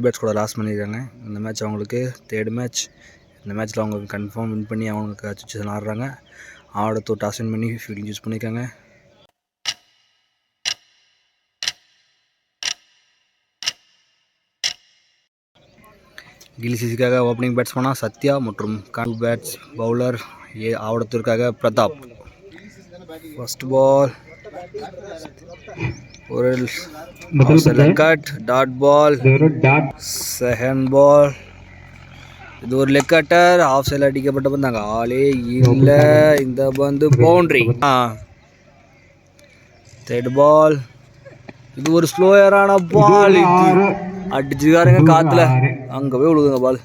Bats கூட loss பண்ணியிருக்காங்க. இந்த மேட்ச் அவங்களுக்கு 3rd மேட்ச். இந்த மேட்ச்சில் அவங்க கன்ஃபார்ம் வின் பண்ணி அவங்களுக்கு சுச்சுவேஷன் ஆடுறாங்க. ஆடத்து டாஸ் வின் பண்ணி ஃபீல்டிங் யூஸ் பண்ணியிருக்காங்க. கிலிசிசிக்காக ஓப்பனிங் பேட்ஸ்மேனாக சத்யா மற்றும் பேட்ஸ் பவுலர் ஆவடத்திற்காக பிரதாப். ஃபர்ஸ்ட் பால் ஒரு cut dot ball. Second ball இது ஒரு லெக் கட்டர். ஆஃப் சைடில் அடிக்கப்பட்ட பந்தாங்க, ஆளே இல்லை. இந்த பந்து பவுண்டரி. தேர்ட் பால் இது ஒரு ஸ்லோயரான பால். இது அடிச்சுக்காருங்க காத்துல, அங்க போய் விழுதுங்க பால்.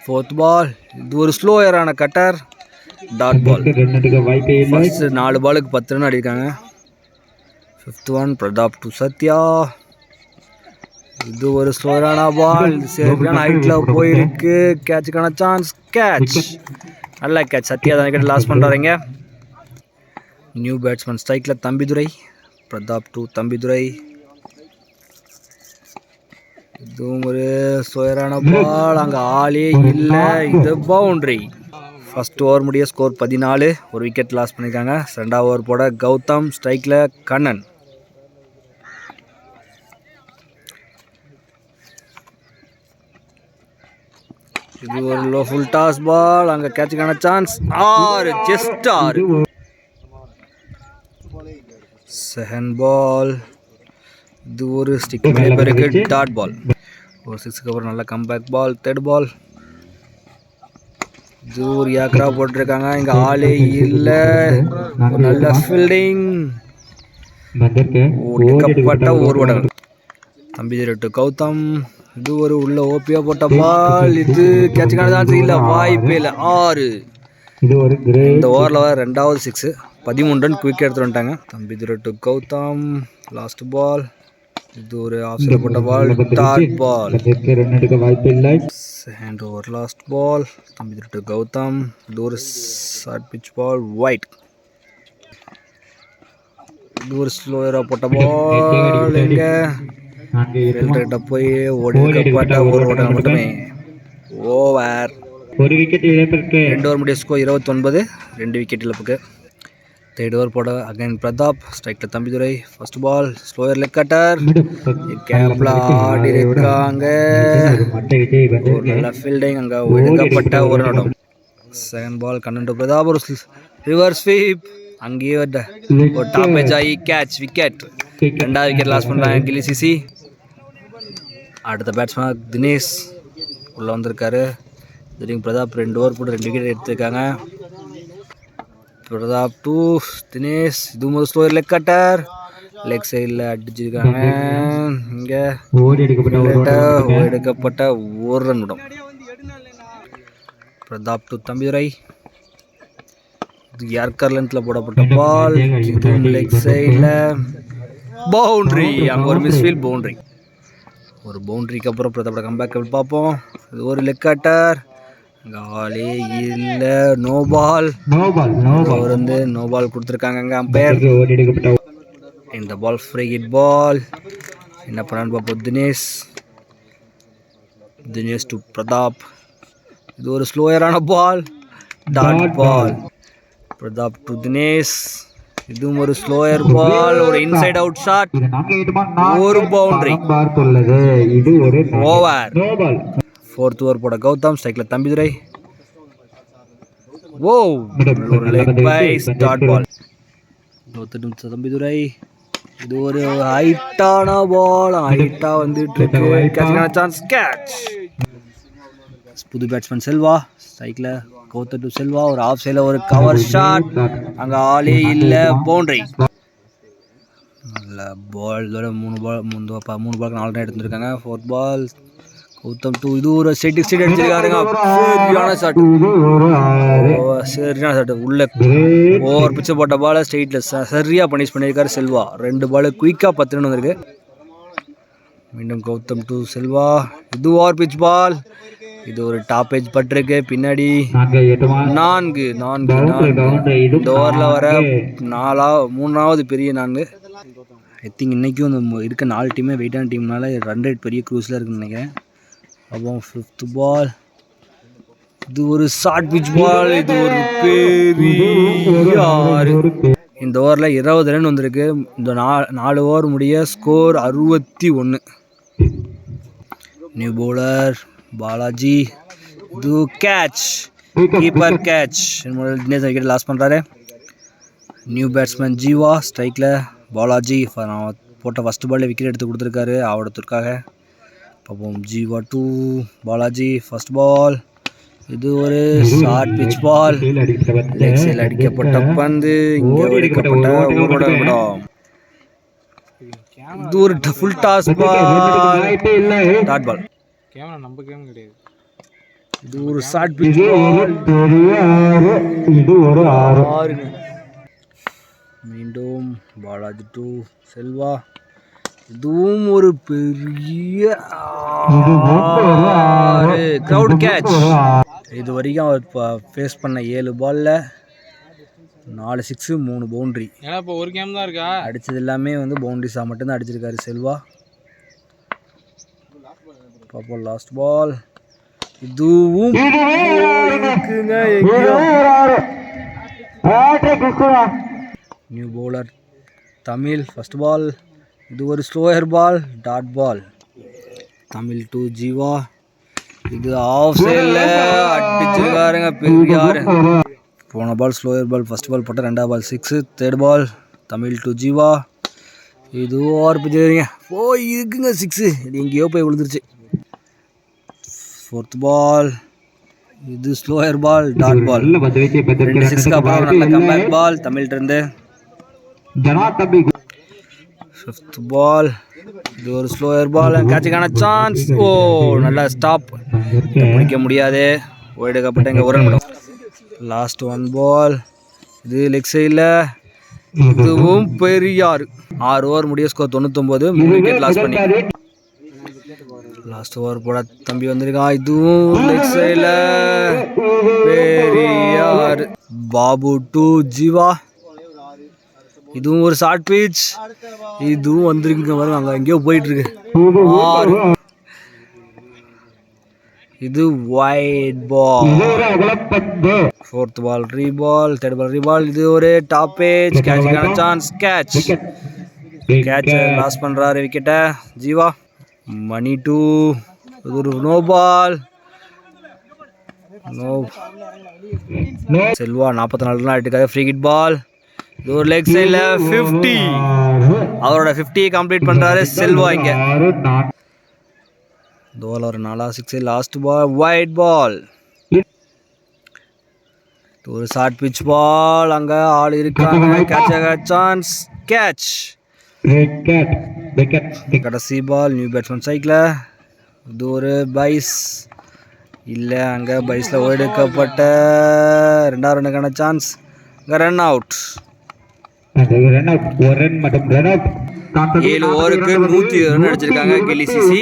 ஃபோர்த் பால் இது ஒரு ஸ்லோயரான கட்டர், டாட் பால். ஃபர்ஸ்ட் 4 பாலுக்கு 10 ரன் அடிக்காங்க. Fifth one Prathap to Sathya. இது ஒரு ஸ்லோயரான பால், சரியான ஹைட்ல போயிருக்கு. கேட்சுக்கான சான்ஸ், கேட்ச், நல்ல கேட்ச். சத்யா தான் விக்கெட் லாஸ் பண்ணுறாங்க. நியூ பேட்ஸ்மேன் ஸ்ட்ரைக்கில் தம்பிதுரை. பிரதாப் டு தம்பிதுரை. இதுவும் ஒரு ஸ்லோயரான பால், அங்கே ஆளே இல்லை. இது பவுண்டரி. ஃபர்ஸ்ட் ஓவர் முடிய ஸ்கோர் 14. ஒரு விக்கெட் லாஸ் பண்ணியிருக்காங்க. 2வது ஓவர் போட கௌதம். ஸ்ட்ரைக்கில் கண்ணன். இது ஒரு லோ ஃபுல் டாஸ் பால், அங்கே கேட்சுக்கான சான்ஸ், 6, ஜஸ்ட் 6. செகண்ட் பால் இது ஒரு ஸ்டிக் பிறகு டாட் பால். ஒரு 6க்கு அப்புறம் நல்ல கம்பேக் பால். தேர்ட் பால் இது ஒரு ஏக்கரா போட்டிருக்காங்க, இங்கே ஆளே இல்லை. ஒரு நல்ல ஃபீல்டிங், ஒடுக்கப்பட்ட ஒரு ஓட்டம். தம்பிதுரை டு கௌதம். இது ஒரு உள்ள ஓபியா போட்ட பால். இது கேட்சுக்கான சான்ஸ் இல்லை, வாய்ப்பே இல்லை. 6. இந்த ஓவரில் வர 2வது 6. 13 ரன் குயிக் எடுத்துட்டு வந்துட்டாங்க. Thambidurai to Gautham. Last ball இது ஒரு ஆஃப் சைடில் போட்ட ball, dot ball. Second over last ball Thambidurai to Gautham. இது ஒரு ஷார்ட் பிச் பால், ஒயிட். இது ஒரு ஸ்லோயராக போட்ட பால், எங்கே ஃபில்டர்கிட்ட போய் ஓடிக்கப்பட்ட ஒரு ஓட்டம் மட்டுமே. ஓவர். ஒரு விக்கெட் இழப்பிற்கு. 2 ஓவர் முடிய ஸ்கோர் 29. 2 விக்கெட் இழப்புக்கு. தேர்ட் ஓவர் போட அகைன் பிரதாப். ஸ்ட்ரைக்கில் Thambidurai. First ball slower leg cutter, கேப்ல ஆடி இருக்காங்க. ஒரு நல்ல ஃபீல்டிங், அங்கே ஒடுக்கப்பட்ட ஒரு நடம். Second ball Kannan to Pratap. ஒரு ரிவர்ஸ் ஸ்வீப், அங்கேயே ஒரு டாப் ஏஜ் ஆகி கேட்ச், விக்கெட். 2வது விக்கெட் லாஸ் பண்ணுறாங்க கிலிசிசி. அடுத்த பேட்ஸ்மேன் தினேஷ் உள்ளே வந்திருக்காரு. இதுவரைக்கும் பிரதாப் 2 ஓவர் போட்டு 2 விக்கெட் எடுத்திருக்காங்க. பிரதாப் டு தினேஷ். இது ஒரு ஸ்லோயர் லெக் கட்டர், லெக் சைடில் அடிச்சிருக்காங்க. இங்கே எடுக்கப்பட்ட ஒரு ரன் விடும். பிரதாப் டு தம்பிதுரை. இது யார்கர் லென்த்தில் போடப்பட்ட பால், இது லெக் சைடில் பவுண்டரி. அங்கே ஒரு மிஸ்ஃபீல்ட், பவுண்டரி. ஒரு பவுண்டரிக்கு அப்புறம் பிரதாப்போட கம்பேக் பார்ப்போம். இது ஒரு லெக் கட்டர், காலே இல்லை. No ball. அவர் வந்து நோ பால் கொடுத்துருக்காங்க அங்கே அம்பையர். இந்த பால் ஃப்ரீ ஹிட் பால். என்ன பண்ணான்னு பார்ப்போம். தினேஷ் டு பிரதாப். இது ஒரு ஸ்லோயரான ball, dot ball. Prathap to Dinesh. இதுவும் ஒரு ஸ்லோயர் பால், ஒரு இன்சைட் அவுட் ஷாட், ஒரு பவுண்டரி. ஓவர். 4th ஓவர் போட கௌதம். ஸ்ட்ரைக்கில் தம்பிதுரை. ஓ, ஒரு leg byes, dot ball. Thambidurai. இது ஒரு ஹைட்டான பால், ஹைட்டா வந்துட்டு இருக்கு. கேட்சுக்கான சான்ஸ், கேட்ச். புது பேட்ஸ்மேன் செல்வா. ஸ்ட்ரைக்கில் கௌதம் டு செல்வா. ஒரு ஆஃப் சைடில் ஒரு கவர் ஷாட், அங்கே ஆளே இல்லை, பவுண்டரி. நல்ல பால். இதோட 3 பாலுக்கு 4 ரன் எடுத்துருக்காங்க. 4th ball Gautham to. இது ஒரு ஸ்டேட்டிக் ஸ்டேட் அடிச்சிருக்காருங்க, சரியான ஷாட், சரியான ஷாட். உள்ள ஓவர் பிச்சை போட்ட பால் ஸ்ட்ரெயிட்டில் சரியாக பனிஷ் பண்ணியிருக்காரு செல்வா. 2 பால் குயிக்காக 10 ரன் வந்திருக்கு. மீண்டும் கௌதம் டு செல்வா. இது ஓவர் பிச் பால், இது ஒரு டாப் ஏஜ் பட்டிருக்கு பின்னாடி. 4. இந்த ஓவரில் வர 3வது பெரிய 4. ஐ திங்க் இன்றைக்கும் இந்த இருக்க 4 டீமே வெயிட்டான டீம்னால ரன் ரேட் பெரிய க்ரூஸில் இருக்குன்னு நினைக்கிறேன். அப்போ 5th பால், இது ஒரு ஷார்ட் பிச் பால், இது ஒரு பெரிய 6. இந்த ஓவரில் 20 ரன் வந்திருக்கு. இந்த 4 ஓவர் முடிய ஸ்கோர் 61. நியூ பவுலர் பாலாஜி, இது catch, keeper catch, Dinesh wicket loss பண்ணுறாரு. நியூ பேட்ஸ்மேன் ஜீவா ஸ்ட்ரைக்கில், பாலாஜி நான் போட்ட ஃபஸ்ட் பாலில் விக்கெட் எடுத்து கொடுத்துருக்காரு ஆவடத்திற்காக. பார்ப்போம். ஜீவா 2, பாலாஜி ஃபஸ்ட் பால், இது ஒரு ஷார்ட் பிச் பால், லெக் சைடில் அடிக்கப்பட்ட பந்து, இங்கே அடிக்கப்பட்ட ஊரோட விடம். இது ஒரு full toss ball, dot ball. இது ஒரு ஷார்ட் பிச் பால், இது ஒரு 6. மீண்டும் பாலாஜி 2, செல்வா, இதுவும் ஒரு பெரிய கிரவுட் கேட்ச். இது வரைக்கும் அவர் ஃபேஸ் பண்ண 7 பாலில் 4 6 3 பவுண்ட்ரி. இப்போ ஒரு கேம் தான் இருக்கா, அடித்தது எல்லாமே வந்து பவுண்ட்ரிஸாக மட்டும்தான் அடிச்சிருக்காரு செல்வா. பாப்போம் லாஸ்ட் பால், இதுவும் இருக்குங்க. New bowler Tamil first ball, இது ஒரு slower ball, dot ball. Tamil 2, Jeeva, இது ஆஃப் சைடில் அடிச்சிருக்காருங்க பெரியார். போன பால் ஸ்லோயர் பால், ஃபஸ்ட் பால் போட்ட 2வது பால் 6, 3rd பால் தமிழ் 2, ஜீவா, இது ஓவர் பிச்சுங்க போய் இருக்குங்க 6, இது எங்கேயோ போய் விழுந்துருச்சு. 4th பால், இது ஸ்லோயர் பால், டாட் பால். 2 6க்கு அப்புறம் நல்ல கம்பேக் பால் தமிழ்கிட்ட இருந்து. 5th பால், இது ஒரு ஸ்லோயர் பால், கேட்சுக்கான சான்ஸ். ஓ நல்லா ஸ்டாப், பிடிக்க முடியாது, ஓய்டுக்கப்பட்ட இங்கே ஒரு ரன். லாஸ்ட் 1 பால், இது லெக் சைடில், இதுவும் பெரியார். 6 ஓவர் முடிய ஸ்கோர் 99, 3 விக்கெட் லாஸ் பண்ணி. லாஸ்ட் ஓவர் போட தம்பி வந்திருக்கான், இதுவும் லெக் சைடில் பெரியார். பாபு 2, ஜீவா, இதுவும் ஒரு ஷார்ட் பிச், இதுவும் வந்திருக்குங்க பாருங்க, அங்கே எங்கேயோ போயிட்டுருக்கு. 6, இது வைட் பால். 4th பால் ரீபால், 3rd பால் ரீபால், இது ஒரு டாப் பேஜ், கேட்சுக்கான சான்ஸ், கேட்ச் லாஸ் பண்ணுறாரு விக்கெட்டை ஜீவா. மணி 2, இது ஒரு no ball, no. Selva 44 run ஆகிட்டு ஃப்ரீ ஹிட் பால், இது ஒரு லெக் சைடில் 50, அவரோட 50 கம்ப்ளீட் பண்ணுறாரு செல்வா. இங்கே தோல் ஒரு 4 6. லாஸ்ட் பால் வைட் பால், ஒரு ஷார்ட் பிச் பால், அங்கே ஆள் இருக்காங்க, கேட்ச் சான்ஸ், கேட்ச். கடைசி பால் நியூ பேட்ஸ்மேன் சைக்கில், இது ஒரு பைஸ் இல்லை, அங்கே பைஸில் ஓய்டுக்கப்பட்ட 2வது ரன்னுக்கான சான்ஸ், அங்கே ரன் அவுட். 7 ஓவருக்கு 120 ரன் அடிச்சிருக்காங்க Gilli CC.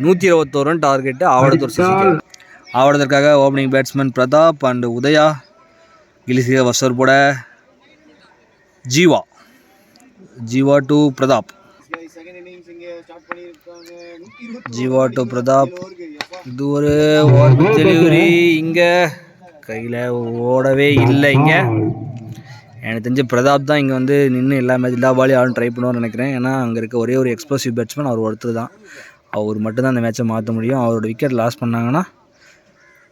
121 run target Avadathur சிசிக்கு. ஆவடத்திற்காக opening batsman Prathap and Udaya, Gilli CC first over போட ஜீவா 2, பிரதாப், ஜீவா 2, பிரதாப், இது ஒரு ஓவர் டெலிவரி, இங்கே கையில் ஓடவே இல்லை. இங்கே எனக்கு தெரிஞ்ச பிரதாப் தான் இங்கே வந்து நின்று எல்லா பாலையும் ஆளும் ட்ரை பண்ணுவார்னு நினைக்கிறேன். ஏன்னா அங்கே இருக்க ஒரே ஒரு எக்ஸ்ப்ளோசிவ் பேட்ஸ்மேன் அவர் ஒருத்தர் தான், அவர் மட்டும்தான் அந்த மேட்சை மாற்ற முடியும். அவரோட விக்கெட் லாஸ் பண்ணாங்கன்னா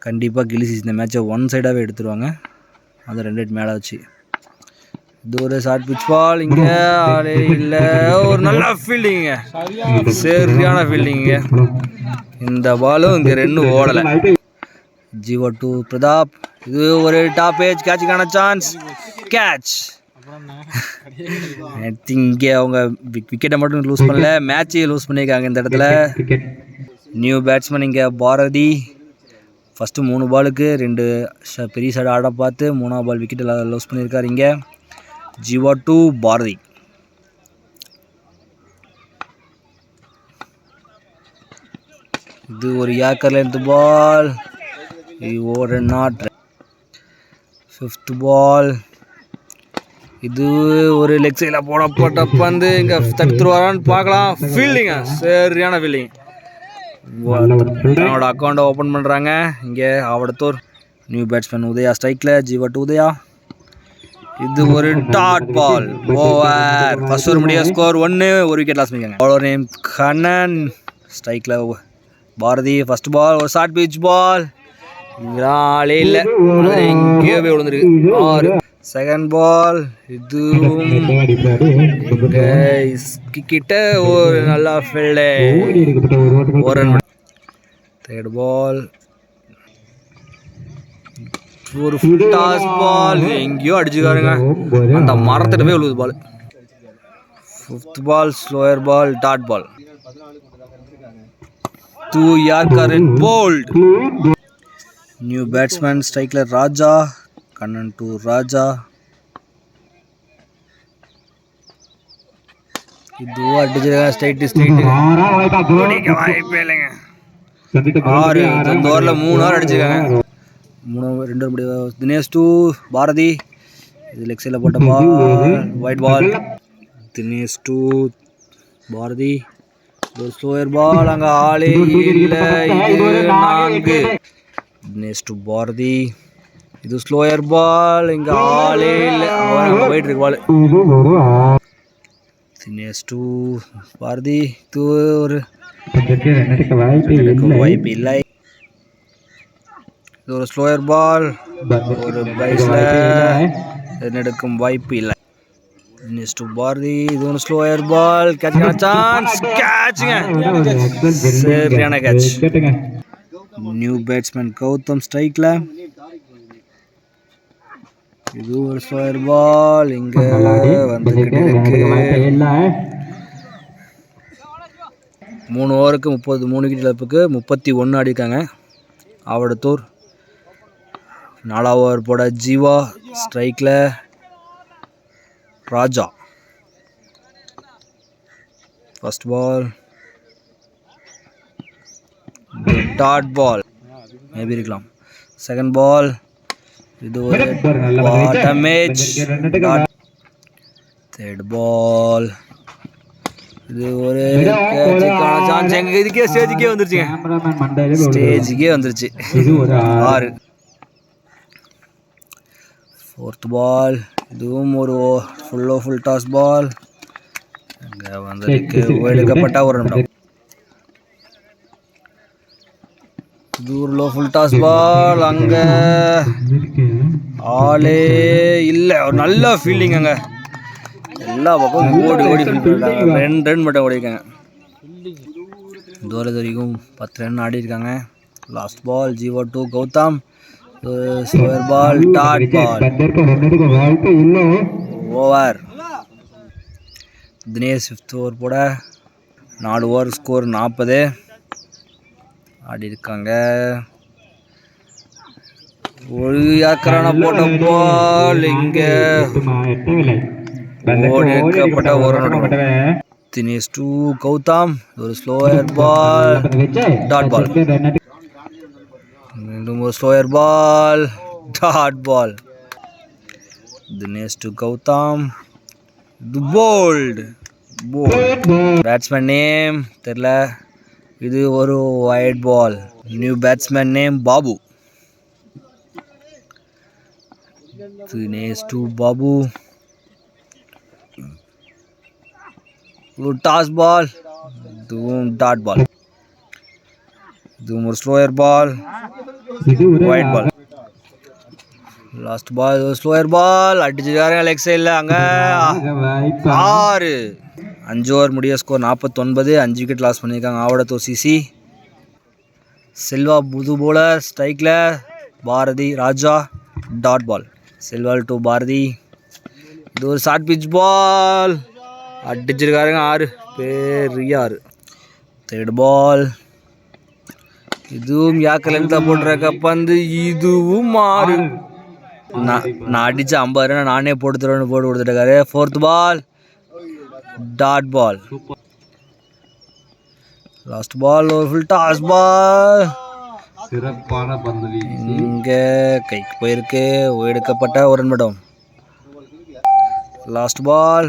கண்டிப்பாக கில்லி சிசி இந்த மேட்சை ஒன் சைடாகவே எடுத்துருவாங்க, அதை 2 விக்கெட் மேலே வச்சு. இது ஒரு ஷார்ட் பிச் பால், இங்கே ஆளே இல்லை, ஒரு நல்ல ஃபீல்டிங்க, சரியான ஃபீல்டிங்க. இந்த பாலும் இங்கே 2 ஓடலை. ஜீவா 2, பிரதாப், இது ஒரு டாப் ஏஜ், கேட்சுக்கான சான்ஸ், கேட்ச். இங்கே அவங்க விக்கெட்டை மட்டும் லூஸ் பண்ணல, மேட்சையும் லூஸ் பண்ணியிருக்காங்க இந்த இடத்துல. நியூ பேட்ஸ்மேன் இங்கே பாரதி, ஃபஸ்ட்டு 3 பாலுக்கு 2 பெரிய சைடு ஆட பார்த்து 3வது பால் விக்கெட்டை லூஸ் பண்ணியிருக்காரு. இங்கே ஜீவா 2, பாரதி. இது ஒரு yorker length ball, over not. 5th ball, இது ஒரு லெக் சைடில் போடப்பட்ட பந்து இங்கே தடுத்துருவாரான்னு பார்க்கலாம். ஃபீல்டிங்க சரியான ஃபீல்டிங். தன்னோட அக்கௌண்ட்டை ஓப்பன் பண்ணுறாங்க. இங்கே ஆவடத்தூர் நியூ பேட்ஸ்மேன் உதயா ஸ்ட்ரைக்கில், ஜீவா டு உதயா. இது ஒரு dot ball over. First over முடிய ஸ்கோர் 1, ஒரு விக்கெட் லாஸ் பண்ணிக்காங்க. பவுலர் நேம் கண்ணன், ஸ்ட்ரைக்கில் பாரதி. ஃபர்ஸ்ட் பால் ஒரு ஷார்ட் பிச் பால், ஆளே இல்லை, எங்கேயோ போய் விழுந்துருக்கு 6. செகண்ட் பால் இதுவும் கிட்ட ஒரு நல்லா ஃபீல்டு, ஒரு ரன். தேர்ட் பால் ஒரு டாஸ் பால், எங்கேயோ அடிச்சுக்காருங்க, அந்த மரத்திட்ட போய் விழுது ball. Fifth ball slower ball, dot ball. 2 yorker bowled. New batsman ஸ்ட்ரைக்கில் ராஜா, கண்ணன் டு ராஜா. இது அடிச்சிருக்காங்க ஸ்ட்ரைட்டு வாய்ப்பே இல்லைங்க. 6 இந்த ஓவரில் 3 ஓவர் அடிச்சிருக்காங்க. 2 ஓவர் முடிவு. தினேஷ் டு பாரதி, இது லெக் சைடில் போட்ட ball, wide ball. Dinesh to Bharathi, ஒரு ஸ்லோயர் பால், அங்கே ஆளே இல்லை, இது 4. தினேஷ் டு பாரதி, இது ஸ்லோயர் பால், இங்கே ஆளே இல்லை, அங்கே போயிட்டு இருக்கு பால். தினேஷ் டு பாரதி, இது ஒரு வாய்ப்பு இல்லை, இது ஒரு ஸ்லோயர் பால், ஒரு பைஸில் எடுக்கும் வாய்ப்பு இல்லை. தினேஷ் டு பாரதி, இது ஒரு ஸ்லோயர் பால், சான்ஸ், கேட்சுங்க, சரியான கேட்ச். நியூ பேட்ஸ்மேன் கௌதம் ஸ்ட்ரைக்கில், இது ஒரு ஸ்லோயர் பால், இங்கே வந்துக்கிட்டு இருக்கு. 3 ஓவருக்கு 3 விக்கெட் இழப்புக்கு 31 ஆடிருக்காங்க ஆவடத்தூர். 4வது ஓவர் போட ஜீவா ஸ்ட்ரைக்கில், Raja. First ball dot ball, maybe இருக்கலாம். செகண்ட் பால் இது ஒரு டேமேஜ். தேர்ட் பால் இது ஒரு சான்ஸ், எங்க இதுக்கே ஸ்டேஜுக்கே வந்துருச்சுங்க, ஸ்டேஜுக்கே வந்துருச்சு 6. ஃபோர்த் பால் இதுவும் ஒரு ஃபுல் டாஸ் பால், அங்கே வந்திருக்கு, எடுக்கப்பட்ட ஒரு ரன். இது ஒரு லோ ஃபுல் டாஸ் பால், அங்கே ஆளே இல்லை, ஒரு நல்ல ஃபீல்டிங், அங்கே எல்லா பக்கம் ஓடி 2 ரன் மட்டும் ஓடிருக்காங்க. தூரத்து வரைக்கும் 10 ரன் ஆடி இருக்காங்க. Last ball Jeeva to Gautham, slower ball, dot ball, over. Dinesh 5th over போட 4 ஓவர் ஸ்கோர் 40 ஆடி இருக்காங்க. ஒரு ஏக்கரான போட்ட பால், இங்கே ஓடிக்கப்பட்ட ஒரு ரன். தினேஷ் டு கௌதம், ஒரு ஸ்லோயர் பால், டாட் பால். மீண்டும் ஒரு slower ball, dot ball. Dinesh to Gautham, இது போல்ட். பேட்ஸ்மேன் நேம் தெரியல, இது ஒரு wide ball. New batsman name Babu. Dinesh to Babu, ஒரு டாஸ் பால், இதுவும் டாட் பால். இதுவும் ஒரு slower ball, wide ball. Last ball slower ball, அடிச்சுக்காரங்க லெக் சைடில், அங்கே 6. 5 ஓவர் முடிய ஸ்கோர் 49, 5 விக்கெட் லாஸ் பண்ணியிருக்காங்க ஆவடத்தூர் சிசி. செல்வா புது போலர் ஸ்ட்ரைக்கில், Bharathi Raja, dot ball. Selva to Bharathi, இது ஒரு ஷார்ட் பிச் பால், அடிச்சிருக்காருங்க 6, பெரிய 6. தேர்ட் பால் இதுவும் யாக்கர் லென்த்தாக போட்டுருக்க பந்து, இதுவும் 6. நான் அடித்த 50 ரன் நானே போட்டு கொடுத்துருக்காரு. Fourth ball dot ball. Last ball ஒரு ஃபுல் டாஸ் பால், சிறப்பான பந்து இங்கே கைக்கு போயிருக்கு, எடுக்கப்பட்ட ஒரு ரன் மட்டும். Last ball,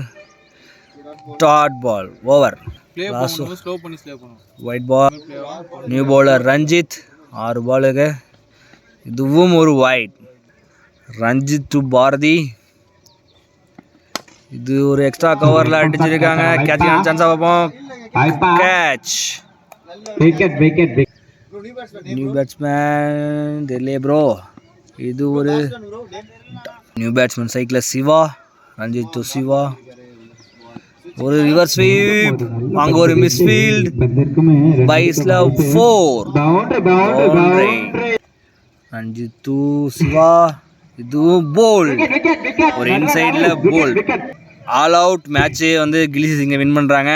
dot ball, over. Last wide ball. New bowler Ranjith, 6 பாலுக்கு, இதுவும் ஒரு ஒயிட். ரஞ்சித் டு பாரதி, இது ஒரு எக்ஸ்ட்ரா கவரில் அடிச்சிருக்காங்க. கேட்ச் சான்ஸாக பார்ப்போம். கேட்ச். நியூ பேட்ஸ்மேன் தெரியலையே ப்ரோ. இது ஒரு new batsman cycle Siva. Ranjith to Siva, ஒரு ரிவர்ஸ் ஸ்வீப், அங்கே ஒரு மிஸ்ஃபீல்ட், பைஸ்ல 4 பவுண்டரி. ரஞ்சித் டு சிவா, இதுவும் போல், ஒரு இன்சைடில் போல். All out. மேட்ச்சு வந்து கில்லி சிங்கை வின் பண்ணுறாங்க.